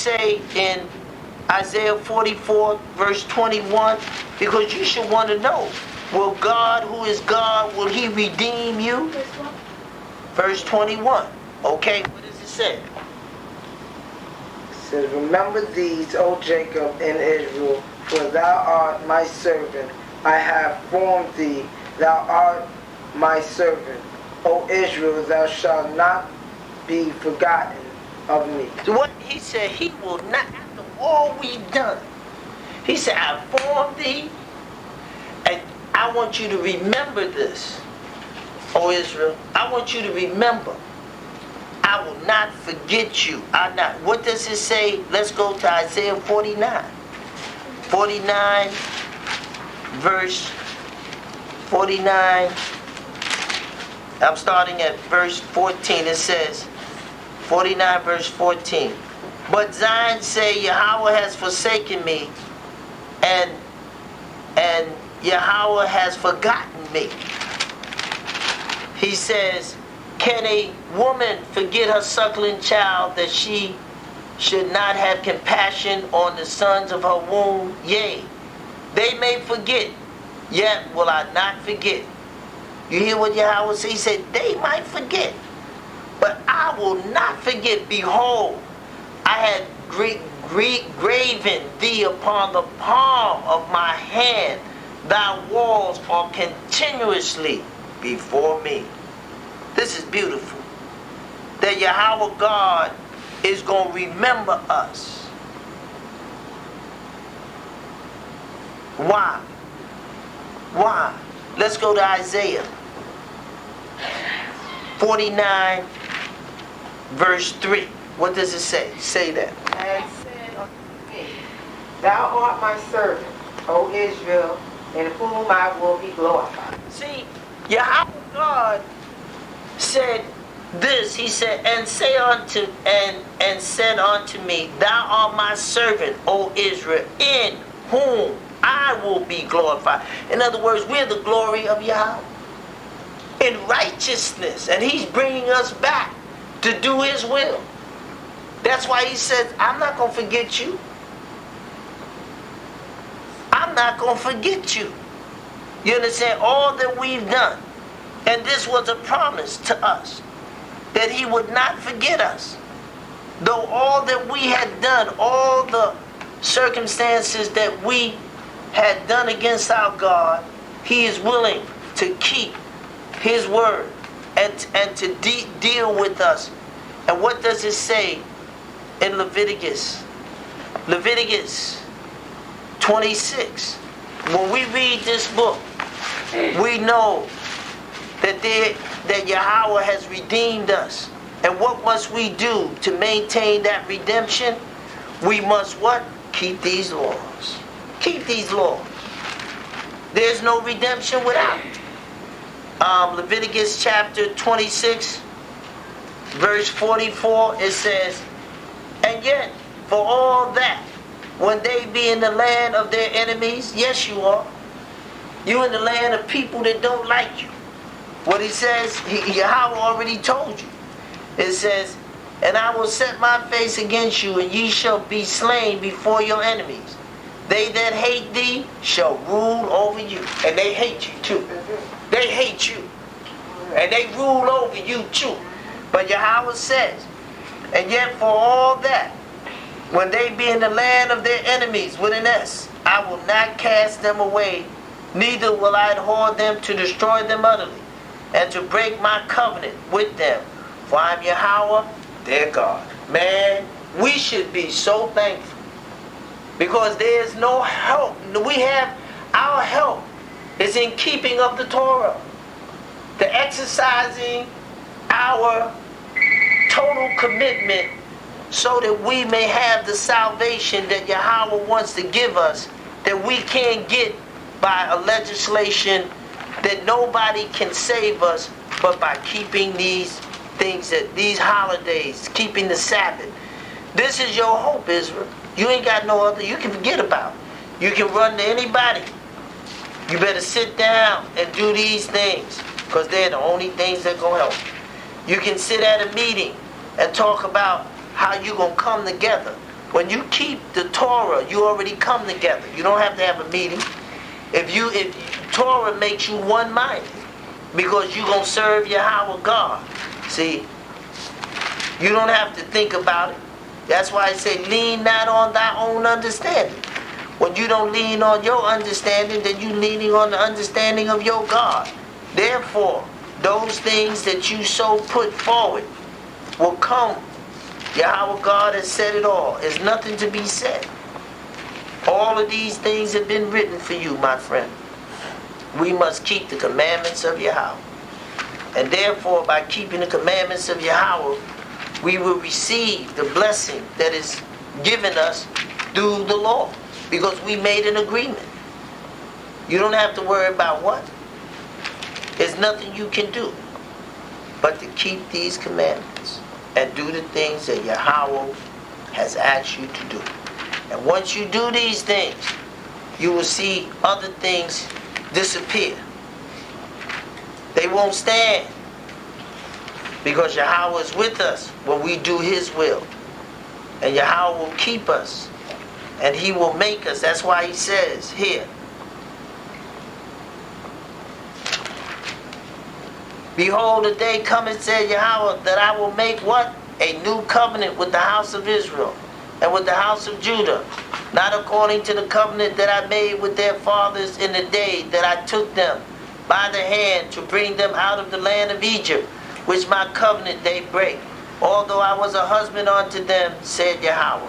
say in Isaiah 44, verse 21? Because you should want to know. Will God, who is God, will he redeem you? Verse 21. Okay, what does it say? It says, remember these, O Jacob and Israel, for thou art my servant. I have formed thee. Thou art my servant. O Israel, thou shalt not be forgotten of me. So what he said, he will not, after all we've done, he said, I formed thee, and I want you to remember this, O Israel. I want you to remember. I will not forget you. What does it say? Let's go to Isaiah 49. 49, verse 49. I'm starting at verse 14. It says, 49 verse 14. But Zion say, Yahweh has forsaken me, and Yahweh has forgotten me. He says, can a woman forget her suckling child, that she should not have compassion on the sons of her womb? Yea, they may forget, yet will I not forget. You hear what Yahweh said? He said, they might forget, but I will not forget. Behold, I have graven thee upon the palm of my hand. Thy walls are continuously before me. This is beautiful. That Yahweh God is going to remember us. Why? Why? Let's go to Isaiah 49 verse 3. What does it say? Say that. And said unto me, thou art my servant, O Israel, in whom I will be glorified. See, Yahweh God said this. He said, and said unto me, thou art my servant, O Israel, in whom I will be glorified. In other words, we're the glory of Yahweh in righteousness, and he's bringing us back to do his will. That's why he says, I'm not going to forget you. I'm not going to forget you. You understand? All that we've done. And this was a promise to us, that he would not forget us. Though all that we had done, all the circumstances that we had done against our God, he is willing to keep his word and to deal with us. And what does it say in Leviticus? Leviticus 26. When we read this book, we know that Yahweh has redeemed us. And what must we do to maintain that redemption? We must what? Keep these laws. Keep these laws. There's no redemption without it. Leviticus chapter 26, verse 44, it says, and yet, for all that, when they be in the land of their enemies, yes you are. You in the land of people that don't like you. What he says, Yahweh already told you. It says, and I will set my face against you, and ye shall be slain before your enemies. They that hate thee shall rule over you. And they hate you too. They hate you. And they rule over you too. But Yahweh says, and yet for all that, when they be in the land of their enemies, with an S, I will not cast them away, neither will I abhor them to destroy them utterly, and to break my covenant with them. For I am Yahweh, their God. Man, we should be so thankful, because there is no help. We have our help is in keeping of the Torah, the exercising our total commitment, so that we may have the salvation that Yahweh wants to give us, that we can't get by a legislation, that nobody can save us but by keeping these things, that these holidays, keeping the Sabbath. This is your hope, Israel. You ain't got no other. You can forget about it. You can run to anybody. You better sit down and do these things, because they're the only things that gonna help. You can sit at a meeting and talk about how you're going to come together. When you keep the Torah, you already come together. You don't have to have a meeting. If Torah makes you one-minded, because you're going to serve Yahweh God. See, you don't have to think about it. That's why I say, lean not on thy own understanding. When you don't lean on your understanding, then you're leaning on the understanding of your God. Therefore, those things that you so put forward will come. Yahweh God has said it all. There's nothing to be said. All of these things have been written for you, my friend. We must keep the commandments of Yahweh. And therefore, by keeping the commandments of Yahweh, we will receive the blessing that is given us through the law. Because we made an agreement. You don't have to worry about what. There's nothing you can do but to keep these commandments and do the things that Yahweh has asked you to do. And once you do these things, you will see other things disappear. They won't stand. Because Yahweh is with us when we do His will. And Yahweh will keep us. And He will make us. That's why He says here, behold, the day cometh, said Yahweh, that I will make what? A new covenant with the house of Israel and with the house of Judah, not according to the covenant that I made with their fathers in the day that I took them by the hand to bring them out of the land of Egypt, which my covenant they break, although I was a husband unto them, said Yahweh.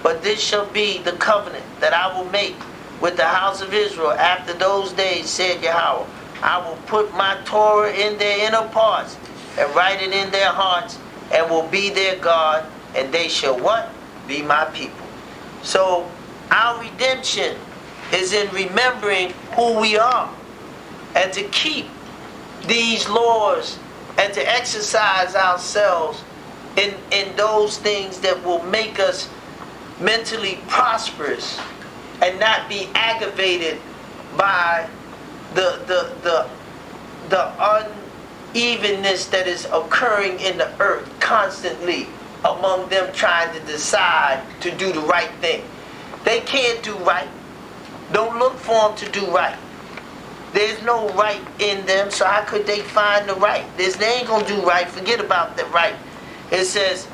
But this shall be the covenant that I will make with the house of Israel after those days, said Yahweh. I will put my Torah in their inner parts and write it in their hearts, and will be their God, and they shall what? Be my people. So our redemption is in remembering who we are, and to keep these laws and to exercise ourselves in those things that will make us mentally prosperous and not be aggravated by the unevenness that is occurring in the earth constantly among them trying to decide to do the right thing. They can't do right. Don't look for them to do right. There's no right in them, so how could they find the right? They ain't gonna do right. Forget about the right. It says,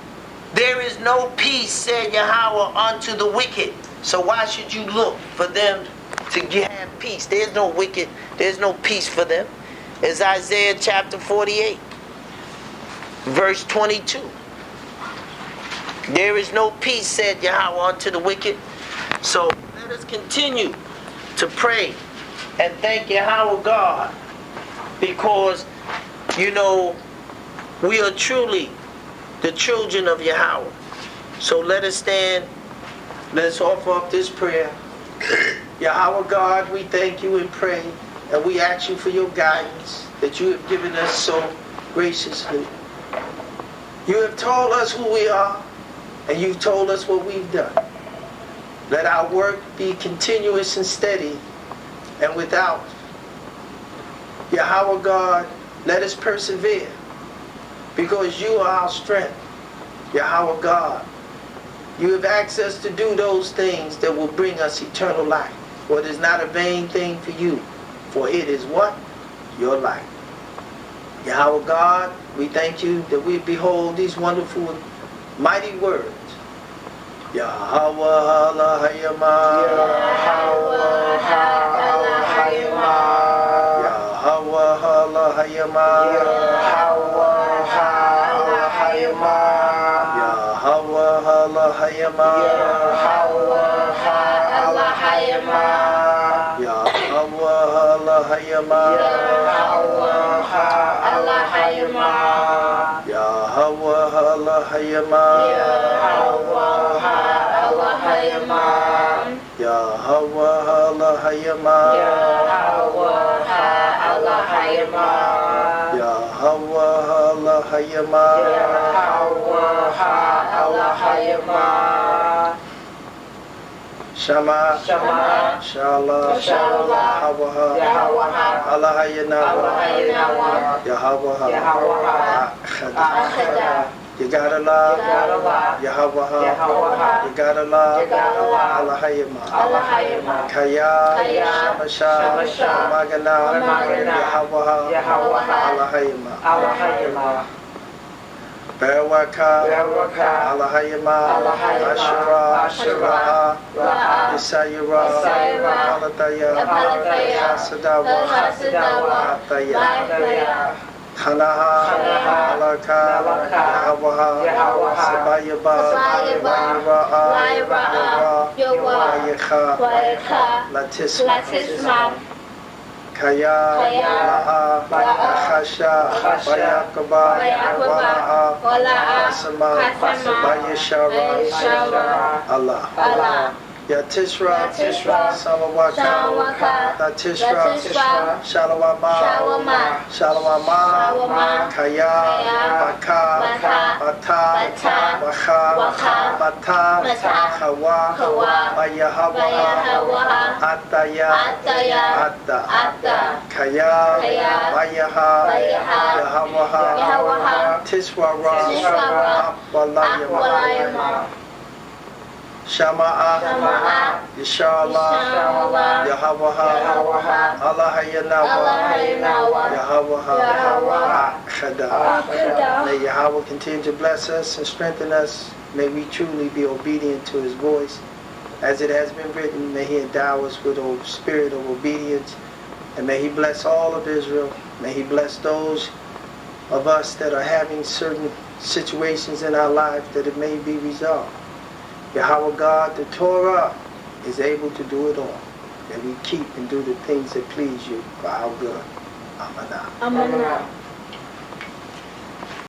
there is no peace, said Yahweh, unto the wicked. So why should you look for them to have peace? There's no wicked. There's no peace for them. It's Isaiah chapter 48, verse 22. There is no peace, said Yahweh, unto the wicked. So let us continue to pray and thank Yahweh God, because, you know, we are truly the children of Yahweh. So let us stand. Let us offer up this prayer. Yahweh God, we thank you and pray, and we ask you for your guidance that you have given us so graciously. You have told us who we are, and you've told us what we've done. Let our work be continuous and steady and without. Yahweh God, let us persevere, because you are our strength. Yahweh God, you have asked us to do those things that will bring us eternal life. For it is not a vain thing for you, for it is what? Your life. Yahweh God, we thank you that we behold these wonderful, mighty words. Yahweh Elohayama. Yahweh Elohayama. Yahweh Elohayama. Yahweh Elohayama. Yahweh Elohayama. Yahweh Elohayama. Yahweh Elohayama. Yahweh Elohayama. Yahweh Elohayama. Yahweh Elohayama. Yahweh Elohayama. Yahweh Elohayama. Yahweh Elohayama. Elohayama. Shama. Shama. Shallah. Shallah. Yahweh. Yahweh. Elohayama. Elohayama. Yahweh. Yahweh. Achada. You gotta love Yahweh, Yahweh. You gotta love Allah Allahayma, Kaya Kaya, Shamasha Shamasha, Magana Magana, Yahweh Allahayma, Berwaka Berwaka, Allahayma Allahayma, Ashura Ra'a, Isayura Isayura, Palataya Palataya, Hasadawa Hasadawa, Ataya Mataya, Kanaha Alaka Yahweh Sabayaba Ra'a, Yawa Wayaka, Latisma Latisma, Kaya Laha Khasha Bayakaba Wala'a Asama Bayashara Allah Allah, Yatisra Salawaka Latisra Shalawama Shalawama Kaya Baka Bata Waha Bata Hawa Bayahawa Ataya Atta Kaya Bayaha Yahawaha Tiswara Walayama Shama'a Yashallah Yahweh Allahayanawa Yahweh Khada. May Yahweh continue to bless us and strengthen us. May we truly be obedient to His voice. As it has been written, may He endow us with a spirit of obedience. And may He bless all of Israel. May He bless those of us that are having certain situations in our life that it may be resolved. Yahweh God, the Torah, is able to do it all. That we keep and do the things that please you for our good. Amanah. Amanah.